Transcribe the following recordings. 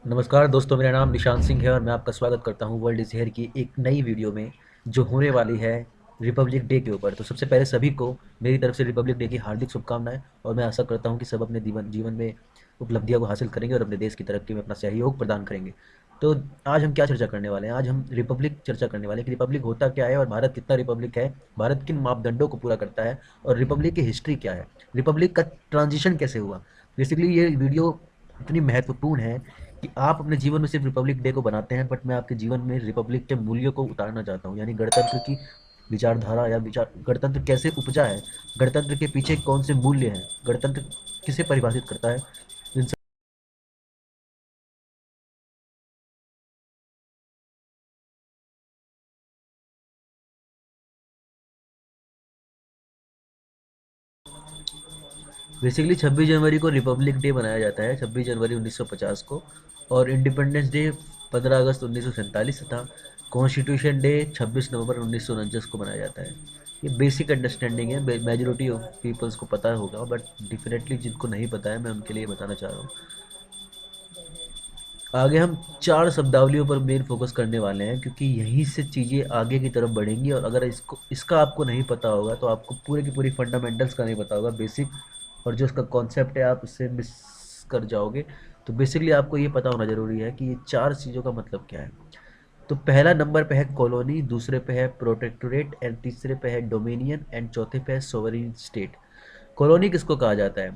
नमस्कार दोस्तों, मेरा नाम निशांत सिंह है और मैं आपका स्वागत करता हूँ वर्ल्ड इज़ हेयर की एक नई वीडियो में जो होने वाली है रिपब्लिक डे के ऊपर। तो सबसे पहले सभी को मेरी तरफ से रिपब्लिक डे की हार्दिक शुभकामनाएं और मैं आशा करता हूँ कि सब अपने जीवन जीवन में उपलब्धियों को हासिल करेंगे और अपने देश की तरक्की में अपना सहयोग प्रदान करेंगे। तो आज हम क्या चर्चा करने वाले हैं? आज हम रिपब्लिक चर्चा करने वाले हैं कि रिपब्लिक होता क्या है और भारत कितना रिपब्लिक है, भारत किन मापदंडों को पूरा करता है और रिपब्लिक की हिस्ट्री क्या है, रिपब्लिक का ट्रांजिशन कैसे हुआ। बेसिकली ये वीडियो इतनी महत्वपूर्ण है कि आप अपने जीवन में सिर्फ रिपब्लिक डे को बनाते हैं, बट मैं आपके जीवन में रिपब्लिक के मूल्यों को उतारना चाहता हूँ, यानी गणतंत्र की विचारधारा या विचार, गणतंत्र कैसे उपजा है, गणतंत्र के पीछे कौन से मूल्य हैं, गणतंत्र किसे परिभाषित करता है। इन सब बेसिकली 26 जनवरी को रिपब्लिक डे मनाया जाता है, 26 जनवरी 1950 को। और इंडिपेंडेंस डे 15 अगस्त 1947 तथा कॉन्स्टिट्यूशन डे 26 नवंबर 1949 को मनाया जाता है। ये बेसिक अंडरस्टैंडिंग है, मेजोरिटी ऑफ पीपल्स को पता होगा, बट डेफिनेटली जिनको नहीं पता है मैं उनके लिए बताना चाह रहा हूँ। आगे हम चार शब्दावलियों पर मेन फोकस करने वाले हैं, क्योंकि यहीं से चीज़ें आगे की तरफ बढ़ेंगी और अगर इसका आपको नहीं पता होगा तो आपको पूरे की पूरी फंडामेंटल्स का नहीं पता होगा, बेसिक और जो इसका कॉन्सेप्ट है आप उससे मिस कर जाओगे। तो बेसिकली आपको ये पता होना ज़रूरी है कि ये चार चीज़ों का मतलब क्या है। तो पहला नंबर पे है कॉलोनी, दूसरे पे है प्रोटेक्टोरेट एंड तीसरे पे है डोमिनियन एंड चौथे पे है सोवरेन स्टेट। कॉलोनी किसको कहा जाता है?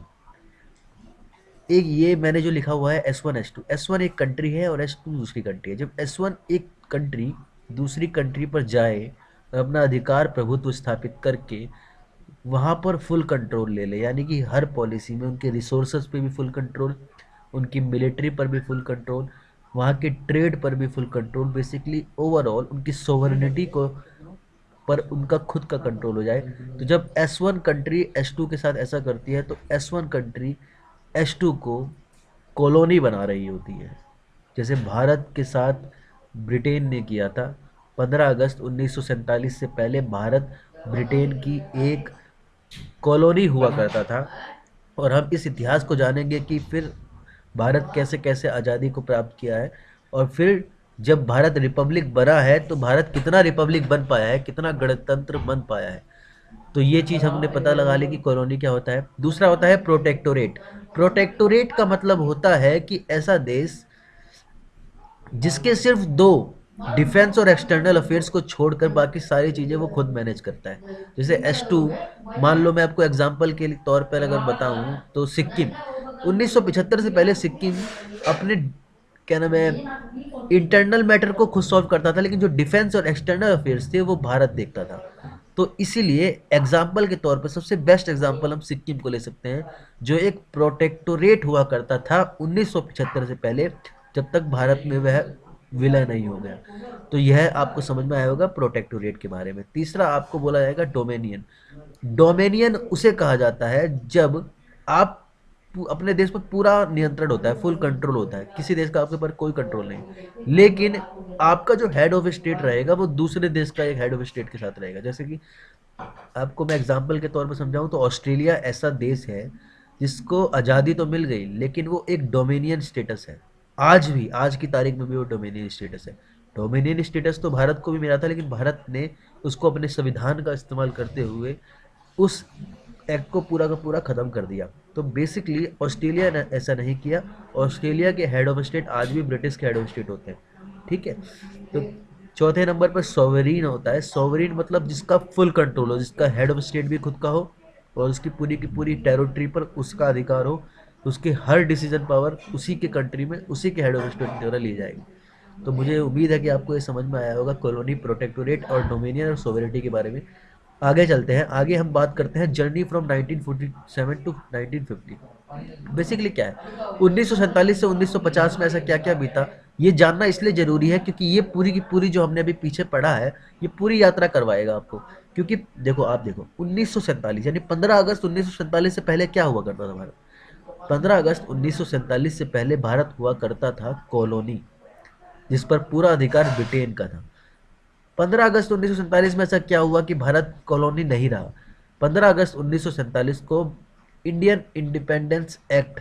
एक ये मैंने जो लिखा हुआ है S1 S2, S1 एक कंट्री है और S2 दूसरी कंट्री है। जब S1 एक कंट्री दूसरी कंट्री पर जाए और अपना अधिकार प्रभुत्व स्थापित करके वहाँ पर फुल कंट्रोल ले ले, यानी कि हर पॉलिसी में उनके रिसोर्सेज पे भी फुल कंट्रोल, उनकी मिलिट्री पर भी फुल कंट्रोल, वहाँ के ट्रेड पर भी फुल कंट्रोल, बेसिकली ओवरऑल उनकी सोवरेनिटी को पर उनका खुद का कंट्रोल हो जाए। तो जब S1 कंट्री S2 के साथ ऐसा करती है तो S1 कंट्री S2 को कॉलोनी बना रही होती है, जैसे भारत के साथ ब्रिटेन ने किया था। 15 अगस्त 1947 से पहले भारत ब्रिटेन की एक कॉलोनी हुआ करता था। और हम इस इतिहास को जानेंगे कि फिर भारत कैसे कैसे आज़ादी को प्राप्त किया है और फिर जब भारत रिपब्लिक बना है तो भारत कितना रिपब्लिक बन पाया है, कितना गणतंत्र बन पाया है। तो ये चीज़ हमने पता लगा ली कि कॉलोनी क्या होता है। दूसरा होता है प्रोटेक्टोरेट। प्रोटेक्टोरेट का मतलब होता है कि ऐसा देश जिसके सिर्फ दो, डिफेंस और एक्सटर्नल अफेयर्स को छोड़कर बाकी सारी चीज़ें वो खुद मैनेज करता है। जैसे S2, मान लो मैं आपको एग्जांपल के तौर पर अगर बताऊं तो सिक्किम 1975 से पहले सिक्किम अपने क्या नाम है इंटरनल मैटर को खुद सॉल्व करता था, लेकिन जो डिफेंस और एक्सटर्नल अफेयर्स थे वो भारत देखता था। तो इसीलिए एग्जाम्पल के तौर पर सबसे बेस्ट एग्जाम्पल हम सिक्किम को ले सकते हैं, जो एक प्रोटेक्टोरेट हुआ करता था 1975 से पहले, जब तक भारत में वह विलय नहीं हो गया। तो यह आपको समझ में आया होगा प्रोटेक्टोरेट के बारे में। तीसरा आपको बोला जाएगा डोमेनियन। डोमेनियन उसे कहा जाता है जब आप अपने देश पर पूरा नियंत्रण होता है, फुल कंट्रोल होता है, किसी देश का आपके ऊपर कोई कंट्रोल नहीं, लेकिन आपका जो हेड ऑफ स्टेट रहेगा वो दूसरे देश का एक हेड ऑफ स्टेट के साथ रहेगा। जैसे कि आपको मैं एग्जांपल के तौर पर समझाऊं तो ऑस्ट्रेलिया ऐसा देश है जिसको आज़ादी तो मिल गई, लेकिन वो एक डोमिनियन स्टेटस है। आज भी, आज की तारीख में भी वो डोमिनियन स्टेटस है। डोमिनियन स्टेटस तो भारत को भी मिला था, लेकिन भारत ने उसको अपने संविधान का इस्तेमाल करते हुए उस एक्ट को पूरा का पूरा ख़त्म कर दिया। तो बेसिकली ऑस्ट्रेलिया ने ऐसा नहीं किया। ऑस्ट्रेलिया के हेड ऑफ स्टेट आज भी ब्रिटिश के हेड ऑफ स्टेट होते हैं। ठीक है। तो चौथे नंबर पर सॉवरीन होता है। सॉवरीन मतलब जिसका फुल कंट्रोल हो, जिसका हेड ऑफ स्टेट भी खुद का हो और उसकी पूरी की पूरी टेरिटरी पर उसका अधिकार हो, उसके हर डिसीजन पावर उसी के कंट्री में उसी के हेड ऑफ स्टेट द्वारा ली जाएगी। तो मुझे उम्मीद है कि आपको ये समझ में आया होगा कॉलोनी, प्रोटेक्टोरेट और डोमिनियन और सोवरेनिटी के बारे में। आगे चलते हैं, आगे हम बात करते हैं जर्नी फ्रॉम 1947 टू 1950। बेसिकली क्या है, 1947 से 1950 में ऐसा क्या क्या बीता, ये जानना इसलिए जरूरी है क्योंकि ये पूरी की पूरी जो हमने अभी पीछे पढ़ा है ये पूरी यात्रा करवाएगा आपको। क्योंकि देखो, आप देखो 1947 यानी 15 अगस्त 1947 से पहले क्या हुआ करता था भारत। 15 अगस्त 1947 से पहले भारत हुआ करता था कॉलोनी, जिस पर पूरा अधिकार ब्रिटेन का था। 15 अगस्त 1947 में ऐसा क्या हुआ कि भारत कॉलोनी नहीं रहा। 15 अगस्त 1947 को इंडियन इंडिपेंडेंस एक्ट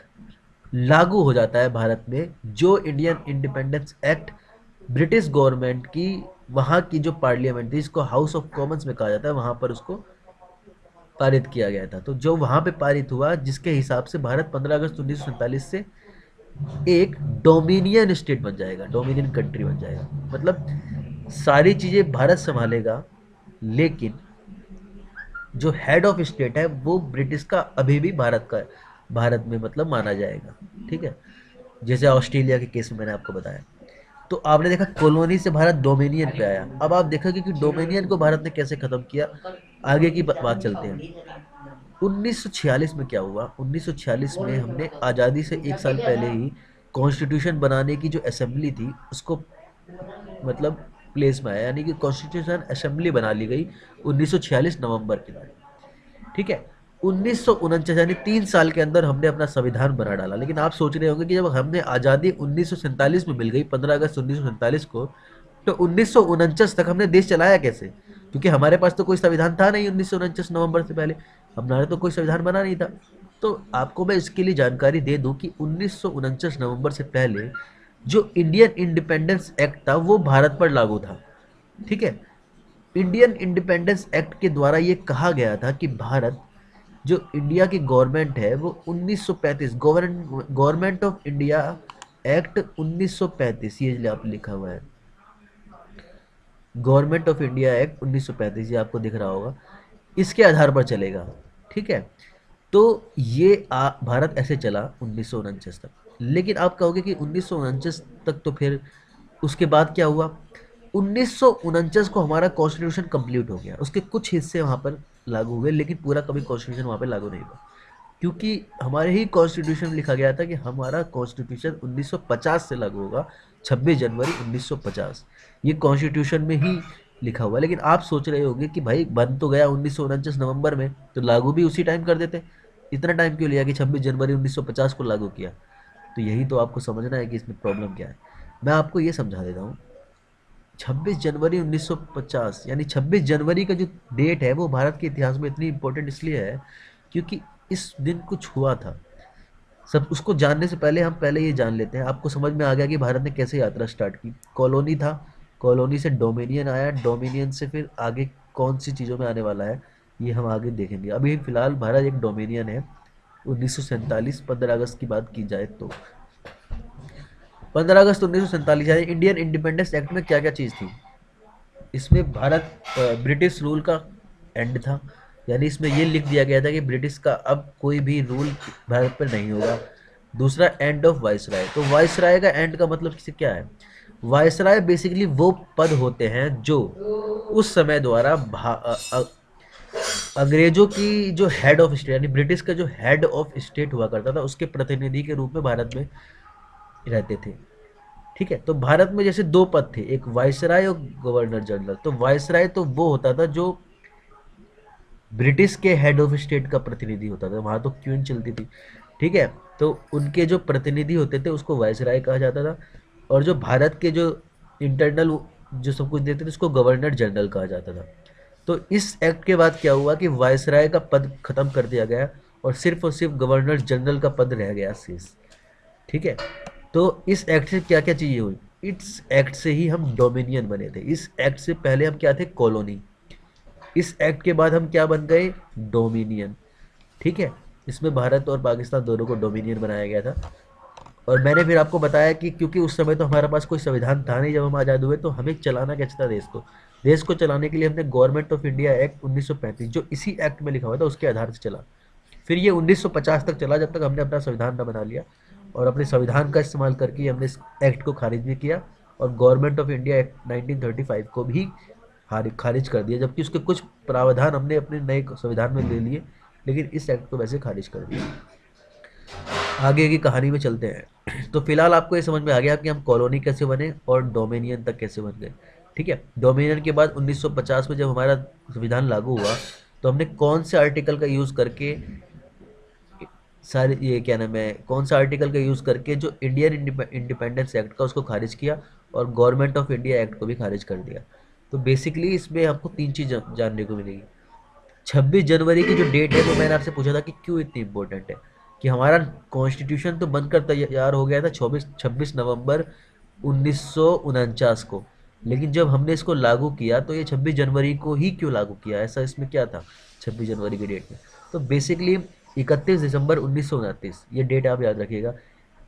लागू हो जाता है भारत में, जो Indian independence act British government की वहाँ की जो पार्लियामेंट थी, इसको हाउस ऑफ कॉमन्स में कहा जाता है, वहाँ पर उसको पारित किया गया था। तो जो वहाँ पे पारित हुआ, जिसके हिसाब से भारत 15 अगस्त 1947 से एक डोमिनियन स्टेट बन जाएगा, डोमिनियन कंट्री बन जाएगा। मतलब सारी चीज़ें भारत संभालेगा, लेकिन जो हेड ऑफ स्टेट है वो ब्रिटिश का अभी भी भारत का, भारत में मतलब माना जाएगा। ठीक है, जैसे ऑस्ट्रेलिया के केस में मैंने आपको बताया। तो आपने देखा कॉलोनी से भारत डोमिनियन पे आया। अब आप देखोगे कि डोमिनियन को भारत ने कैसे खत्म किया। आगे की बात चलते हैं। 1946 में क्या हुआ? 1946 में हमने आज़ादी से एक साल पहले ही कॉन्स्टिट्यूशन बनाने की जो असेंबली थी उसको मतलब प्लेस में आया, यानी कि कॉन्स्टिट्यूशन असेंबली बना ली गई 1946 नवंबर के दिन। ठीक है, 1949 यानी 3 साल के अंदर हमने अपना संविधान बना डाला। लेकिन आप सोच रहे होंगे कि जब हमने आज़ादी 1947 में मिल गई, 15 अगस्त 1947 को, तो 1949 तक हमने देश चलाया कैसे? क्योंकि हमारे पास तो कोई संविधान था नहीं 1949 नवंबर से पहले, हमारा तो कोई संविधान बना नहीं था। तो आपको मैं इसके लिए जानकारी दे दूं कि 1949 नवंबर से पहले जो इंडियन इंडिपेंडेंस एक्ट था वो भारत पर लागू था। ठीक है, इंडियन इंडिपेंडेंस एक्ट के द्वारा ये कहा गया था कि भारत, जो इंडिया की गवर्नमेंट है वो 1935, गवर्नमेंट ऑफ इंडिया एक्ट 1935, ये आप लिखा हुआ है, गवर्नमेंट ऑफ इंडिया एक्ट 1935, ये आपको दिख रहा होगा, इसके आधार पर चलेगा। ठीक है, तो ये भारत ऐसे चला 1949 तक। लेकिन आप कहोगे कि 1949 तक तो फिर उसके बाद क्या हुआ? 1949 को हमारा कॉन्स्टिट्यूशन कंप्लीट हो गया, उसके कुछ हिस्से वहाँ पर लागू हुए, लेकिन पूरा कभी कॉन्स्टिट्यूशन वहाँ पर लागू नहीं हुआ। क्योंकि हमारे ही कॉन्स्टिट्यूशन में लिखा गया था कि हमारा कॉन्स्टिट्यूशन 1950 से लागू होगा, 26 जनवरी 1950, ये कॉन्स्टिट्यूशन में ही लिखा हुआ है। लेकिन आप सोच रहे होंगे कि भाई बन तो गया 1949 नवंबर में, तो लागू भी उसी टाइम कर देते, इतना टाइम क्यों लिया कि 26 जनवरी 1950 को लागू किया? तो यही तो आपको समझना है कि इसमें प्रॉब्लम क्या है। मैं आपको ये समझा देता हूँ। 26 जनवरी 1950 यानी 26 जनवरी का जो डेट है वो भारत के इतिहास में इतनी इंपॉर्टेंट इसलिए है क्योंकि इस दिन कुछ हुआ था। सब उसको जानने से पहले हम पहले ये जान लेते हैं। आपको समझ में आ गया कि भारत ने कैसे यात्रा स्टार्ट की। कॉलोनी था, कॉलोनी से डोमिनियन आया, डोमिनियन से फिर आगे कौन सी चीज़ों में आने वाला है ये हम आगे देखेंगे। अभी फिलहाल भारत एक डोमिनियन है। 1947 15 अगस्त की बात की जाए तो 15 अगस्त 1947 यानी इंडियन इंडिपेंडेंस एक्ट में क्या क्या चीज़ थी? इसमें भारत ब्रिटिश रूल का एंड था, यानी इसमें ये लिख दिया गया था कि ब्रिटिश का अब कोई भी रूल भारत पर नहीं होगा। दूसरा, एंड ऑफ वाइसराय। तो वाइसराय का एंड का मतलब किसी क्या है? वाइसराय बेसिकली वो पद होते हैं जो उस समय द्वारा अंग्रेजों की जो हेड ऑफ स्टेट यानी ब्रिटिश का जो हेड ऑफ स्टेट हुआ करता था उसके प्रतिनिधि के रूप में भारत में रहते थे। ठीक है, तो भारत में जैसे दो पद थे, एक वाइसराय और गवर्नर जनरल। तो वाइसराय तो वो होता था जो ब्रिटिश के हेड ऑफ स्टेट का प्रतिनिधि होता था, वहां तो क्वीन चलती थी। ठीक है, तो उनके जो प्रतिनिधि होते थे उसको वाइसराय कहा जाता था, और जो भारत के जो इंटरनल जो सब कुछ देते थे उसको गवर्नर जनरल कहा जाता था। तो इस एक्ट के बाद क्या हुआ कि वाइसराय का पद खत्म कर दिया गया और सिर्फ गवर्नर जनरल का पद रह गया शेष। ठीक है, तो इस एक्ट से क्या क्या चीज़ें हुई? इस एक्ट से ही हम डोमिनियन बने थे। इस एक्ट से पहले हम क्या थे? कॉलोनी। इस एक्ट के बाद हम क्या बन गए? डोमिनियन। ठीक है, इसमें भारत और पाकिस्तान दोनों को डोमिनियन बनाया गया था। और मैंने फिर आपको बताया कि क्योंकि उस समय तो हमारे पास कोई संविधान था नहीं जब हम आज़ाद हुए, तो हमें चलाना कैसे था देश को? देश को चलाने के लिए हमने गवर्नमेंट ऑफ इंडिया एक्ट 1935 जो इसी एक्ट में लिखा हुआ था उसके आधार से चला। फिर ये 1950 तक चला, जब तक हमने अपना संविधान न बना लिया, और अपने संविधान का इस्तेमाल करके हमने इस एक्ट को खारिज भी किया, और गवर्नमेंट ऑफ इंडिया एक्ट 1935 को भी खारिज कर दिया, जबकि उसके कुछ प्रावधान हमने अपने नए संविधान में ले लिए, लेकिन इस एक्ट को वैसे खारिज कर दिया। आगे की कहानी में चलते हैं। तो फिलहाल आपको ये समझ में आ गया कि हम कॉलोनी कैसे बने और डोमिनियन तक कैसे बन गए। ठीक है, डोमिनियन के बाद 1950 में जब हमारा संविधान लागू हुआ तो हमने कौन से आर्टिकल का यूज़ करके सारे ये क्या नाम है कौन सा आर्टिकल का यूज़ करके जो इंडियन इंडिपेंडेंस एक्ट का उसको खारिज किया, और गवर्नमेंट ऑफ इंडिया एक्ट को भी खारिज कर दिया। तो बेसिकली इसमें आपको तीन चीज़ जानने को मिलेगी। 26 जनवरी की जो डेट है वो मैंने आपसे पूछा था कि क्यों इतनी इंपॉर्टेंट है, कि हमारा कॉन्स्टिट्यूशन तो बनकर तैयार हो गया था 26 नवंबर 1949 को, लेकिन जब हमने इसको लागू किया तो ये 26 जनवरी को ही क्यों लागू किया, ऐसा इसमें क्या था 26 जनवरी की डेट में? तो बेसिकली 31 दिसंबर 1929, ये डेट आप याद रखिएगा।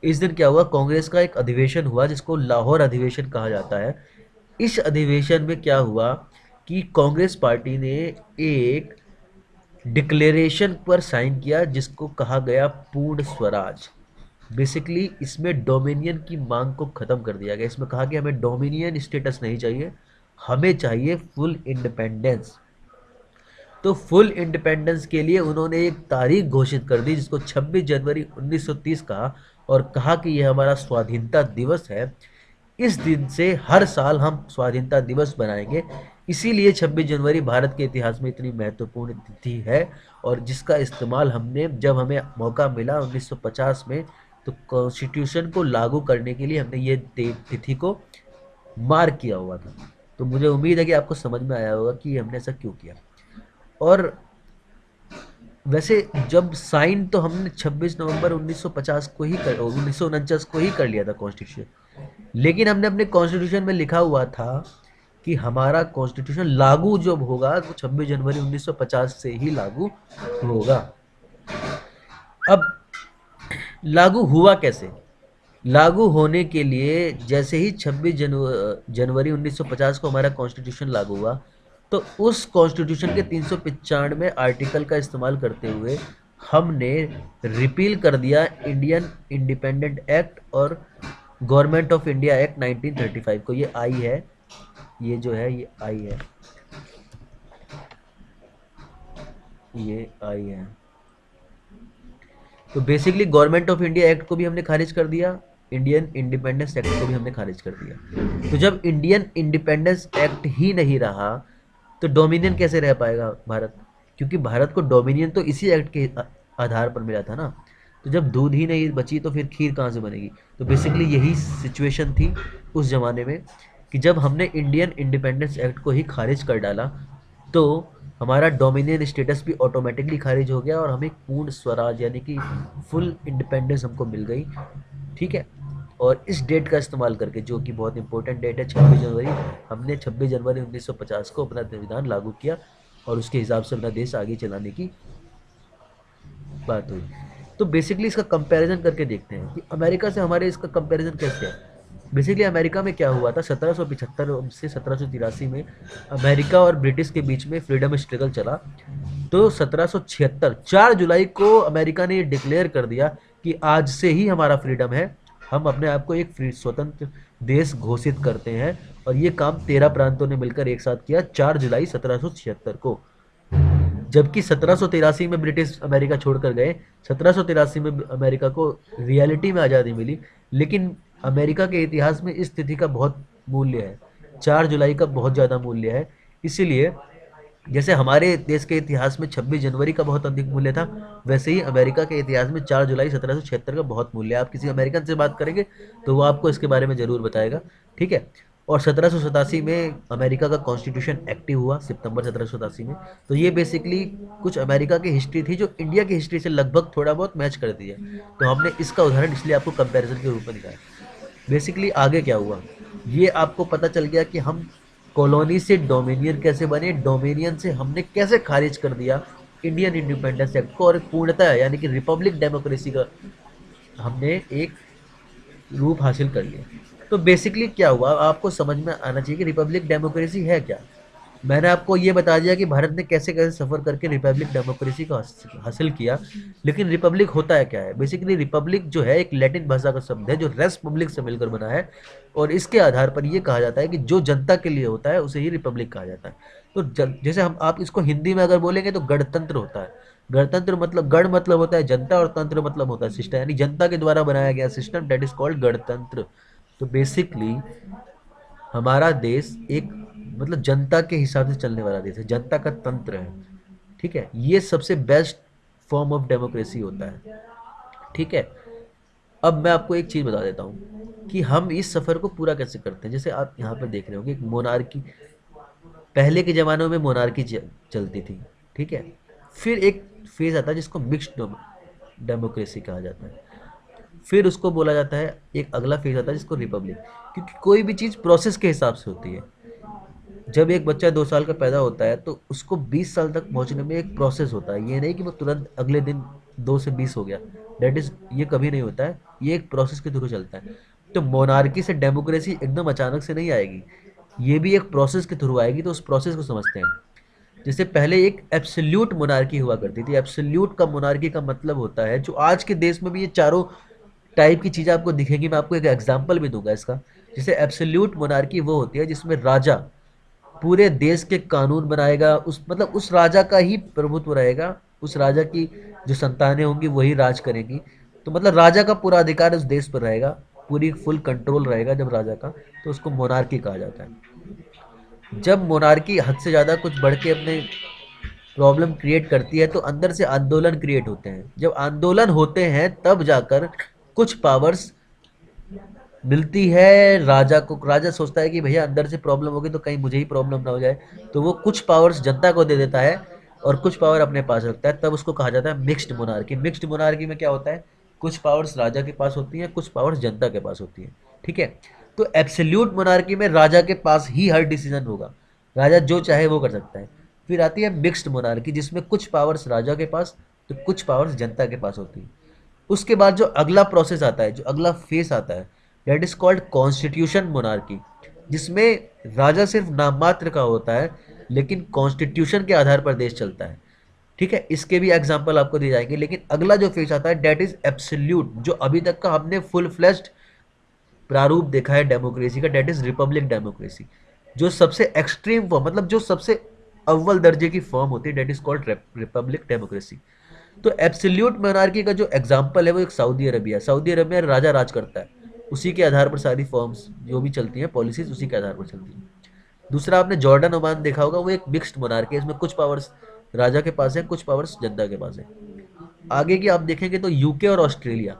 इस दिन क्या हुआ, कांग्रेस का एक अधिवेशन हुआ जिसको लाहौर अधिवेशन कहा जाता है। इस अधिवेशन में क्या हुआ कि कांग्रेस पार्टी ने एक डिक्लेरेशन पर साइन किया जिसको कहा गया पूर्ण स्वराज। बेसिकली इसमें डोमिनियन की मांग को खत्म कर दिया गया। इसमें कहा कि हमें डोमिनियन स्टेटस नहीं चाहिए, हमें चाहिए फुल इंडिपेंडेंस। तो फुल इंडिपेंडेंस के लिए उन्होंने एक तारीख घोषित कर दी जिसको 26 जनवरी 1930 कहा, और कहा कि यह हमारा स्वाधीनता दिवस है। इस दिन से हर साल हम स्वाधीनता दिवस बनाएंगे। इसीलिए 26 जनवरी भारत के इतिहास में इतनी महत्वपूर्ण तिथि है, और जिसका इस्तेमाल हमने, जब हमें मौका मिला 1950 में, तो कॉन्स्टिट्यूशन को लागू करने के लिए हमने ये तिथि को मार्क किया हुआ था। तो मुझे उम्मीद है कि आपको समझ में आया होगा कि हमने ऐसा क्यों किया। और वैसे जब साइन तो हमने 26 नवंबर 1950 को ही कर 1949 को ही कर लिया था कॉन्स्टिट्यूशन, लेकिन हमने अपने कॉन्स्टिट्यूशन में लिखा हुआ था कि हमारा कॉन्स्टिट्यूशन लागू जब होगा वो 26 जनवरी 1950 से ही लागू होगा। अब लागू हुआ कैसे? लागू होने के लिए जैसे ही 26 जनवरी 1950 को हमारा कॉन्स्टिट्यूशन लागू हुआ, तो उस कॉन्स्टिट्यूशन के 395 आर्टिकल का इस्तेमाल करते हुए हमने रिपील कर दिया इंडियन इंडिपेंडेंट एक्ट और गवर्नमेंट ऑफ इंडिया एक्ट 1935 को। ये आई है, ये जो है ये आई है, ये आई है। तो basically government of India act को भी हमने खारिज कर दिया, इंडियन इंडिपेंडेंस एक्ट को भी हमने खारिज कर दिया। तो जब इंडियन इंडिपेंडेंस एक्ट ही नहीं रहा तो डोमिनियन कैसे रह पाएगा भारत? क्योंकि भारत को डोमिनियन तो इसी एक्ट के आधार पर मिला था ना। तो जब दूध ही नहीं बची तो फिर खीर कहाँ से बनेगी? तो बेसिकली यही सिचुएशन थी उस जमाने में कि जब हमने इंडियन इंडिपेंडेंस एक्ट को ही खारिज कर डाला तो हमारा डोमिनियन स्टेटस भी ऑटोमेटिकली खारिज हो गया और हमें पूर्ण स्वराज यानी कि फुल इंडिपेंडेंस हमको मिल गई। ठीक है, और इस डेट का इस्तेमाल करके, जो कि बहुत इंपॉर्टेंट डेट है 26 जनवरी, हमने 26 जनवरी 1950 को अपना संविधान लागू किया और उसके हिसाब से अपना देश आगे चलाने की बात हुई। तो बेसिकली इसका कंपैरिजन करके देखते हैं कि अमेरिका से हमारे इसका कंपैरिजन कैसे है। बेसिकली अमेरिका में क्या हुआ था, 1775 से 1783 में अमेरिका और ब्रिटिश के बीच में फ्रीडम स्ट्रगल चला। तो 1776 4 जुलाई को अमेरिका ने ये डिक्लेयर कर दिया कि आज से ही हमारा फ्रीडम है, हम अपने आप को एक फ्री स्वतंत्र देश घोषित करते हैं। और ये काम 13 प्रांतों ने मिलकर एक साथ किया 4 जुलाई 1776 को। जबकि 1783 में ब्रिटिश अमेरिका छोड़कर गए, 1783 में अमेरिका को रियलिटी में आज़ादी मिली, लेकिन अमेरिका के इतिहास में इस तिथि का बहुत मूल्य है, 4 जुलाई का बहुत ज़्यादा मूल्य है। इसीलिए जैसे हमारे देश के इतिहास में 26 जनवरी का बहुत अधिक मूल्य था, वैसे ही अमेरिका के इतिहास में 4 जुलाई 1776 का बहुत मूल्य है। आप किसी अमेरिकन से बात करेंगे तो वो आपको इसके बारे में ज़रूर बताएगा। ठीक है, और 1787 में अमेरिका का कॉन्स्टिट्यूशन एक्टिव हुआ, सितंबर 1787 में। तो ये बेसिकली कुछ अमेरिका की हिस्ट्री थी जो इंडिया की हिस्ट्री से लगभग थोड़ा बहुत मैच करती है। तो हमने इसका उदाहरण इसलिए आपको कंपैरिजन के रूप में दिखाया। बेसिकली आगे क्या हुआ, ये आपको पता चल गया कि हम कॉलोनी से डोमिनियन कैसे बने, डोमिनियन से हमने कैसे खारिज कर दिया इंडियन इंडिपेंडेंस एक्ट को, और पूर्णतः यानी कि रिपब्लिक डेमोक्रेसी का हमने एक रूप हासिल कर लिया। तो बेसिकली क्या हुआ, आपको समझ में आना चाहिए कि रिपब्लिक डेमोक्रेसी है क्या। मैंने आपको ये बता दिया कि भारत ने कैसे कैसे सफ़र करके रिपब्लिक डेमोक्रेसी को हासिल किया, लेकिन रिपब्लिक होता है क्या है? बेसिकली रिपब्लिक जो है एक लैटिन भाषा का शब्द है जो रेस पब्लिक से मिलकर बना है, और इसके आधार पर ये कहा जाता है कि जो जनता के लिए होता है उसे ही रिपब्लिक कहा जाता है। तो जैसे हम आप इसको हिंदी में अगर बोलेंगे तो गणतंत्र होता है। गणतंत्र मतलब, गण मतलब होता है जनता और तंत्र मतलब होता है सिस्टम, यानी जनता के द्वारा बनाया गया सिस्टम, दैट इज कॉल्ड गणतंत्र। तो बेसिकली हमारा देश एक मतलब जनता के हिसाब से चलने वाला देश है, जनता का तंत्र है। ठीक है, ये सबसे बेस्ट फॉर्म ऑफ डेमोक्रेसी होता है। ठीक है, अब मैं आपको एक चीज़ बता देता हूँ कि हम इस सफ़र को पूरा कैसे करते हैं। जैसे आप यहाँ पर देख रहे होंगे एक मोनार्की, पहले के ज़मानों में मोनार्की चलती थी। ठीक है, फिर एक फेज़ आता है जिसको मिक्स्ड डेमोक्रेसी कहा जाता है। फिर उसको बोला जाता है, एक अगला फेज आता है जिसको रिपब्लिक, क्योंकि कोई भी चीज़ प्रोसेस के हिसाब से होती है। जब एक बच्चा 2 साल का पैदा होता है तो उसको 20 साल तक पहुंचने में एक प्रोसेस होता है, ये नहीं कि वो तुरंत अगले दिन 2 से 20 हो गया, डेट इज, ये कभी नहीं होता है, ये एक प्रोसेस के थ्रू चलता है। तो मोनार्की से डेमोक्रेसी एकदम अचानक से नहीं आएगी, ये भी एक प्रोसेस के थ्रू आएगी, तो उस प्रोसेस को समझते हैं। जैसे पहले एक एब्सोल्यूट मोनार्की हुआ करती थी। एब्सोल्यूट का मोनार्की का मतलब होता है, जो आज के देश में भी ये चारों टाइप की चीज़ें आपको दिखेंगी, मैं आपको एक एग्जांपल भी दूंगा इसका। जैसे एब्सोल्यूट मोनार्की वो होती है जिसमें राजा पूरे देश के कानून बनाएगा, उस मतलब उस राजा का ही प्रभुत्व रहेगा, उस राजा की जो संतानें होंगी वही राज करेंगी। तो मतलब राजा का पूरा अधिकार उस देश पर रहेगा, पूरी फुल कंट्रोल रहेगा जब राजा का, तो उसको मोनार्की कहा जाता है। जब मोनार्की हद से ज़्यादा कुछ बढ़ के अपने प्रॉब्लम क्रिएट करती है तो अंदर से आंदोलन क्रिएट होते हैं। जब आंदोलन होते हैं तब जाकर कुछ पावर्स मिलती है राजा को। राजा सोचता है कि भैया अंदर से प्रॉब्लम होगी तो कहीं मुझे ही प्रॉब्लम ना हो जाए, तो वो कुछ पावर्स जनता को दे देता है और कुछ पावर अपने पास रखता है। तब उसको कहा जाता है मिक्स्ड मोनार्की। मिक्स्ड मोनार्की में क्या होता है, कुछ पावर्स राजा के पास होती हैं, कुछ पावर्स जनता के पास होती हैं। ठीक है, तो एब्सोल्यूट मोनार्की में राजा के पास ही हर डिसीजन होगा, राजा जो चाहे वो कर सकता है। फिर आती है मिक्स्ड मोनार्की जिसमें कुछ पावर्स राजा के पास तो कुछ पावर्स जनता के पास होती है। उसके बाद जो अगला प्रोसेस आता है, जो अगला फेस आता है, that is called constitution monarchy, जिसमें राजा सिर्फ नाम मात्र का होता है लेकिन कॉन्स्टिट्यूशन के आधार पर देश चलता है। ठीक है, इसके भी एग्जाम्पल आपको दिए जाएंगे। लेकिन अगला जो फेज आता है दैट इज एब्सोल्यूट, जो अभी तक का हमने फुल फ्लेश्ड प्रारूप देखा है डेमोक्रेसी का, दैट इज रिपब्लिक डेमोक्रेसी। जो सबसे एक्सट्रीम फॉर्म, मतलब जो सबसे अव्वल दर्जे की फॉर्म होती है, that is called Republic democracy. तो एब्सोल्यूट मोनार्की का जो एग्जाम्पल है वो एक सऊदी अरबिया। सऊदी अरबिया राजा राज करता है, उसी के आधार पर सारी फॉर्म्स जो भी चलती हैं, पॉलिसीज उसी के आधार पर चलती हैं। दूसरा आपने जॉर्डन ओमान देखा होगा, वो एक मिक्स्ड मोनार्की है, इसमें कुछ पावर्स राजा के पास है, कुछ पावर्स जनता के पास है। आगे की आप देखेंगे तो यूके और ऑस्ट्रेलिया,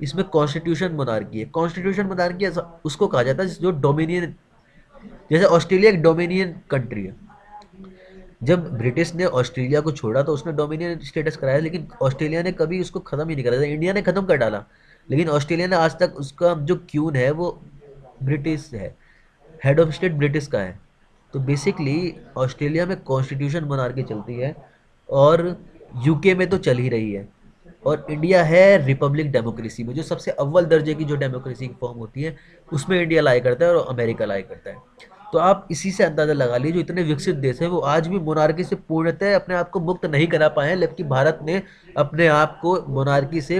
इसमें कॉन्स्टिट्यूशन मोनार्की है। कॉन्स्टिट्यूशन मोनार्की उसको कहा जाता है जो डोमिनियन, जैसे ऑस्ट्रेलिया एक डोमिनियन कंट्री है। जब ब्रिटिश ने ऑस्ट्रेलिया को छोड़ा तो उसने डोमिनियन स्टेटस कराया, लेकिन ऑस्ट्रेलिया ने कभी उसको ख़त्म ही नहीं करा था, इंडिया ने ख़त्म कर डाला। लेकिन ऑस्ट्रेलिया ने आज तक, उसका जो क्यून है वो ब्रिटिश है, हेड ऑफ स्टेट ब्रिटिश का है। तो बेसिकली ऑस्ट्रेलिया में कॉन्स्टिट्यूशन मोनार्की चलती है और यूके में तो चल ही रही है, और इंडिया है रिपब्लिक डेमोक्रेसी में, जो सबसे अव्वल दर्जे की जो डेमोक्रेसी की फॉर्म होती है उसमें इंडिया लाई करता है और अमेरिका लाई करता है। तो आप इसी से अंदाज़ा लगा लीजिए, जो इतने विकसित देश हैं वो आज भी मोनार्की से पूर्णतः अपने आप को मुक्त नहीं करा पाए हैं, जबकि भारत ने अपने आप को मोनार्की से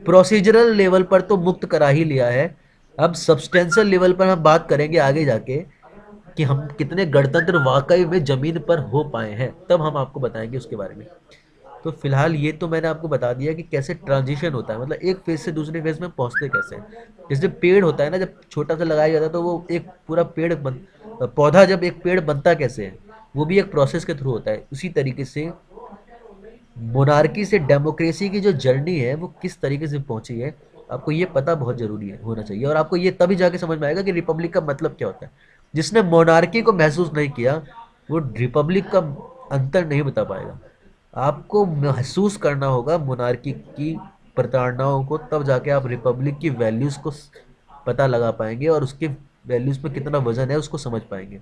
प्रोसीजरल लेवल पर तो मुक्त करा ही लिया है। अब सब्सटेंशियल लेवल पर हम बात करेंगे आगे जाके कि हम कितने गणतंत्र वाकई में जमीन पर हो पाए हैं, तब हम आपको बताएंगे उसके बारे में। तो फिलहाल ये तो मैंने आपको बता दिया कि कैसे ट्रांजिशन होता है, मतलब एक फेज से दूसरे फेज में पहुंचते कैसे हैं। जैसे पेड़ होता है ना, जब छोटा सा लगाया जाता है तो वो एक पूरा पौधा जब एक पेड़ बनता कैसे है, वो भी एक प्रोसेस के थ्रू होता है। उसी तरीके से मोनार्की से डेमोक्रेसी की जो जर्नी है वो किस तरीके से पहुंची है, आपको ये पता बहुत जरूरी है, होना चाहिए। और आपको ये तभी जाके समझ में आएगा कि रिपब्लिक का मतलब क्या होता है। जिसने मोनार्की को महसूस नहीं किया वो रिपब्लिक का अंतर नहीं बता पाएगा। आपको महसूस करना होगा मोनार्की की प्रताड़नाओं को, तब जाके आप रिपब्लिक की वैल्यूज़ को पता लगा पाएंगे और उसके वैल्यूज़ में कितना वजन है उसको समझ पाएंगे।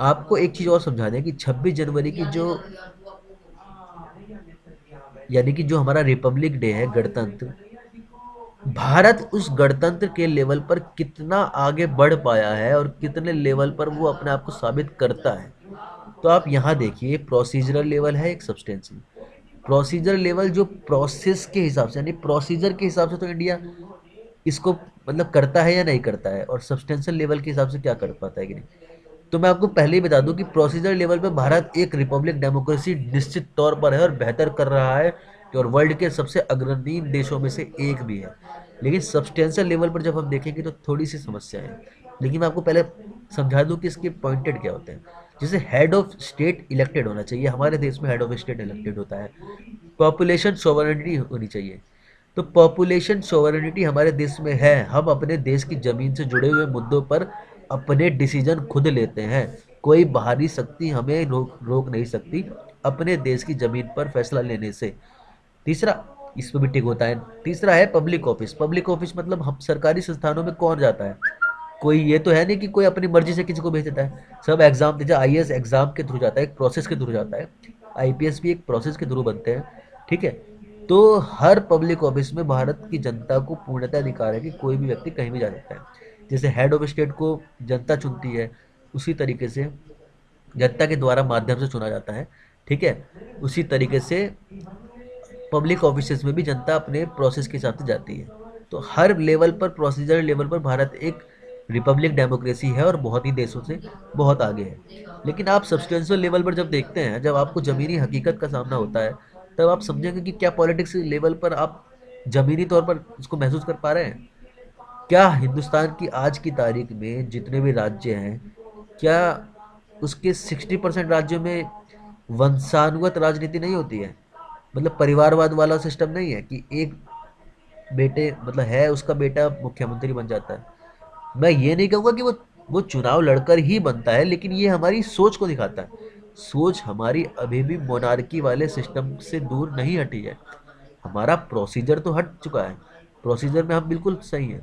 आपको एक चीज़ और समझा दें कि 26 जनवरी की जो, यानी कि जो हमारा रिपब्लिक डे है, गणतंत्र, भारत उस गणतंत्र के लेवल पर कितना आगे बढ़ पाया है और कितने लेवल पर वो अपने आप को साबित करता है। तो आप यहाँ देखिए, प्रोसीजरल लेवल है, एक सब्सटेंशियल। प्रोसीजर लेवल जो प्रोसेस के हिसाब से, यानी प्रोसीजर के हिसाब से तो इंडिया इसको मतलब करता है या नहीं करता है, और सब्सटेंशियल लेवल के हिसाब से क्या कर पाता है कि नहीं। तो मैं आपको पहले ही बता दूं कि प्रोसीजर लेवल पे भारत एक रिपब्लिक डेमोक्रेसी निश्चित तौर पर है और बेहतर कर रहा है, और वर्ल्ड के सबसे अग्रणी देशों में से एक भी है। लेकिन सब्सटेंशियल लेवल पर जब हम देखेंगे तो थोड़ी सी समस्या है। लेकिन मैं आपको पहले समझा दूं कि इसके पॉइंटेड क्या होते हैं। जैसे हेड ऑफ स्टेट इलेक्टेड होना चाहिए, हमारे देश में हेड ऑफ स्टेट इलेक्टेड होता है। पॉपुलेशन सोवरेनिटी होनी चाहिए, तो पॉपुलेशन सोवरेनिटी हमारे देश में है। हम अपने देश की ज़मीन से जुड़े हुए मुद्दों पर अपने डिसीजन खुद लेते हैं, कोई बाहरी शक्ति हमें रोक रोक नहीं सकती अपने देश की जमीन पर फैसला लेने से। तीसरा, इसमें भी टिक होता है। तीसरा है पब्लिक ऑफिस। पब्लिक ऑफिस मतलब हम सरकारी संस्थानों में कौन जाता है? कोई ये तो है नहीं कि कोई अपनी मर्जी से किसी को भेज देता है। सब एग्जाम दीजिए, आईएएस एग्जाम के थ्रू जाता है, एक प्रोसेस के थ्रू जाता है। आईपीएस भी एक प्रोसेस के थ्रू बनते हैं। ठीक है। तो हर पब्लिक ऑफिस में भारत की जनता को पूर्णतः अधिकार है कि कोई भी व्यक्ति कहीं भी जा सकता है। जैसे हेड ऑफ स्टेट को जनता चुनती है, उसी तरीके से जनता के द्वारा माध्यम से चुना जाता है। ठीक है। उसी तरीके से पब्लिक ऑफिसेज में भी जनता अपने प्रोसेस के हिसाब से जाती है। तो हर लेवल पर, प्रोसीजर लेवल पर भारत एक रिपब्लिक डेमोक्रेसी है और बहुत ही देशों से बहुत आगे है। लेकिन आप सब्सटेंशियल लेवल पर जब देखते हैं, जब आपको ज़मीनी हकीकत का सामना होता है, तब आप समझेंगे कि क्या पॉलिटिक्स लेवल पर आप ज़मीनी तौर पर उसको महसूस कर पा रहे हैं। क्या हिंदुस्तान की आज की तारीख में जितने भी राज्य हैं, क्या उसके 60% राज्यों में वंशानुगत राजनीति नहीं होती है? मतलब परिवारवाद वाला सिस्टम नहीं है कि एक बेटे मतलब है, उसका बेटा मुख्यमंत्री बन जाता है। मैं ये नहीं कहूँगा कि वो चुनाव लड़कर ही बनता है, लेकिन ये हमारी सोच को दिखाता है। सोच हमारी अभी भी मोनार्की वाले सिस्टम से दूर नहीं हटी है। हमारा प्रोसीजर तो हट चुका है, प्रोसीजर में हम बिल्कुल सही हैं,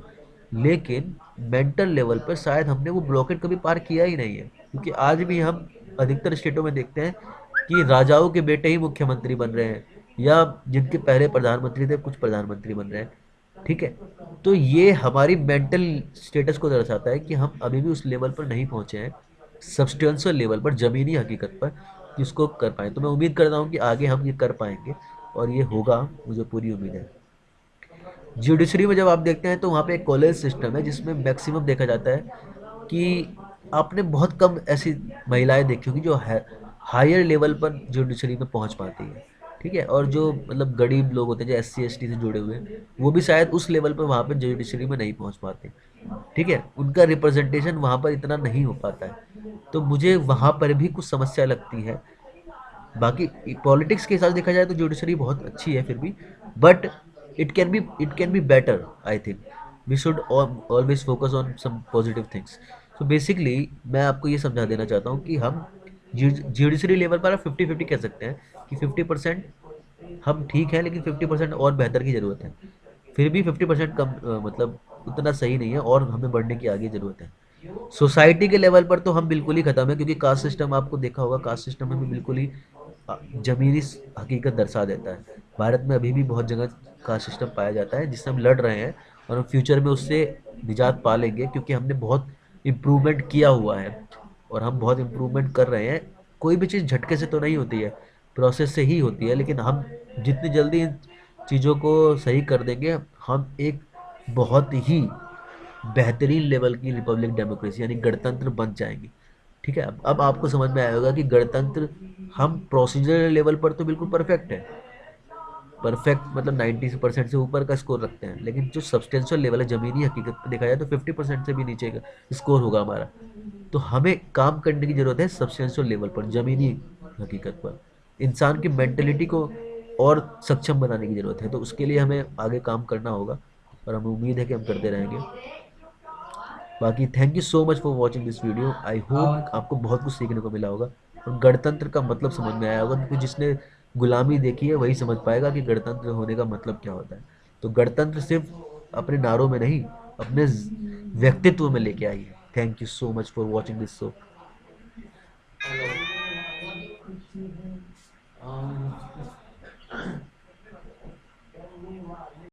लेकिन मेंटल लेवल पर शायद हमने वो ब्लॉकेट कभी पार किया ही नहीं है। क्योंकि आज भी हम अधिकतर स्टेटों में देखते हैं कि राजाओं के बेटे ही मुख्यमंत्री बन रहे हैं, या जिनके पहले प्रधानमंत्री थे कुछ प्रधानमंत्री बन रहे हैं। ठीक है। तो ये हमारी मेंटल स्टेटस को दर्शाता है कि हम अभी भी उस लेवल पर नहीं पहुंचे हैं, सब्सटेंशियल लेवल पर, ज़मीनी हकीकत पर, जिसको कर पाएँ। तो मैं उम्मीद करता हूँ कि आगे हम ये कर पाएँगे और ये होगा, मुझे पूरी उम्मीद है। जुडिशरी में जब आप देखते हैं तो वहाँ पे एक कॉलेज सिस्टम है जिसमें मैक्सिमम देखा जाता है कि आपने बहुत कम ऐसी महिलाएं देखी होगी जो हायर लेवल पर जुडिशरी में पहुँच पाती है। ठीक है। और जो मतलब गरीब लोग होते हैं जो एससी एसटी से जुड़े हुए हैं, वो भी शायद उस लेवल पर वहाँ पे जुडिशरी में नहीं पहुँच पाते। ठीक है। उनका रिप्रेजेंटेशन वहाँ पर इतना नहीं हो पाता है। तो मुझे वहाँ पर भी कुछ समस्या लगती है। बाकी पॉलिटिक्स के हिसाब से देखा जाए तो जुडिशरी बहुत अच्छी है फिर भी, but it can be better. I think we should always focus on some positive things. So basically मैं आपको ये समझा देना चाहता हूँ कि हम जुडिशरी लेवल पर 50-50 कह सकते हैं कि 50% हम ठीक हैं, लेकिन 50% और बेहतर की ज़रूरत है। फिर भी 50% कम, मतलब उतना सही नहीं है और हमें बढ़ने की आगे ज़रूरत है। सोसाइटी के लेवल पर तो हम बिल्कुल ही खत्म है, क्योंकि कास्ट सिस्टम आपको देखा होगा, कास्ट सिस्टम में भी बिल्कुल ही जमीनी हकीकत दर्शा देता है। भारत में अभी भी बहुत जगह कास्ट सिस्टम पाया जाता है जिससे हम लड़ रहे हैं, और हम फ्यूचर में उससे निजात पा लेंगे क्योंकि हमने बहुत इम्प्रूवमेंट किया हुआ है और हम बहुत इम्प्रूवमेंट कर रहे हैं। कोई भी चीज़ झटके से तो नहीं होती है, प्रोसेस से ही होती है, लेकिन हम जितनी जल्दी इन चीज़ों को सही कर देंगे, हम एक बहुत ही बेहतरीन लेवल की रिपब्लिक डेमोक्रेसी यानी गणतंत्र बन जाएंगे। ठीक है। अब आपको समझ में आया होगा कि गणतंत्र, हम प्रोसीजर लेवल पर तो बिल्कुल परफेक्ट है, परफेक्ट मतलब 90% से ऊपर का स्कोर रखते हैं, लेकिन जो सब्सटेंशियल लेवल है, ज़मीनी हकीकत पर देखा जाए तो 50% से भी नीचे का स्कोर होगा हमारा। तो हमें काम करने की ज़रूरत है सब्सटेंशियल लेवल पर, ज़मीनी हकीकत पर। इंसान की मेंटेलिटी को और सक्षम बनाने की ज़रूरत है, तो उसके लिए हमें आगे काम करना होगा और हमें उम्मीद है कि हम करते रहेंगे। बाकी thank you so much for watching this video. I hope आपको बहुत कुछ सीखने को मिला होगा और गणतंत्र का मतलब समझ में आया होगा, क्योंकि जिसने गुलामी देखी है वही समझ पाएगा कि गणतंत्र होने का मतलब क्या होता है। तो गणतंत्र सिर्फ अपने नारों में नहीं, अपने व्यक्तित्व में लेके आइए। Thank you so much for watching this show.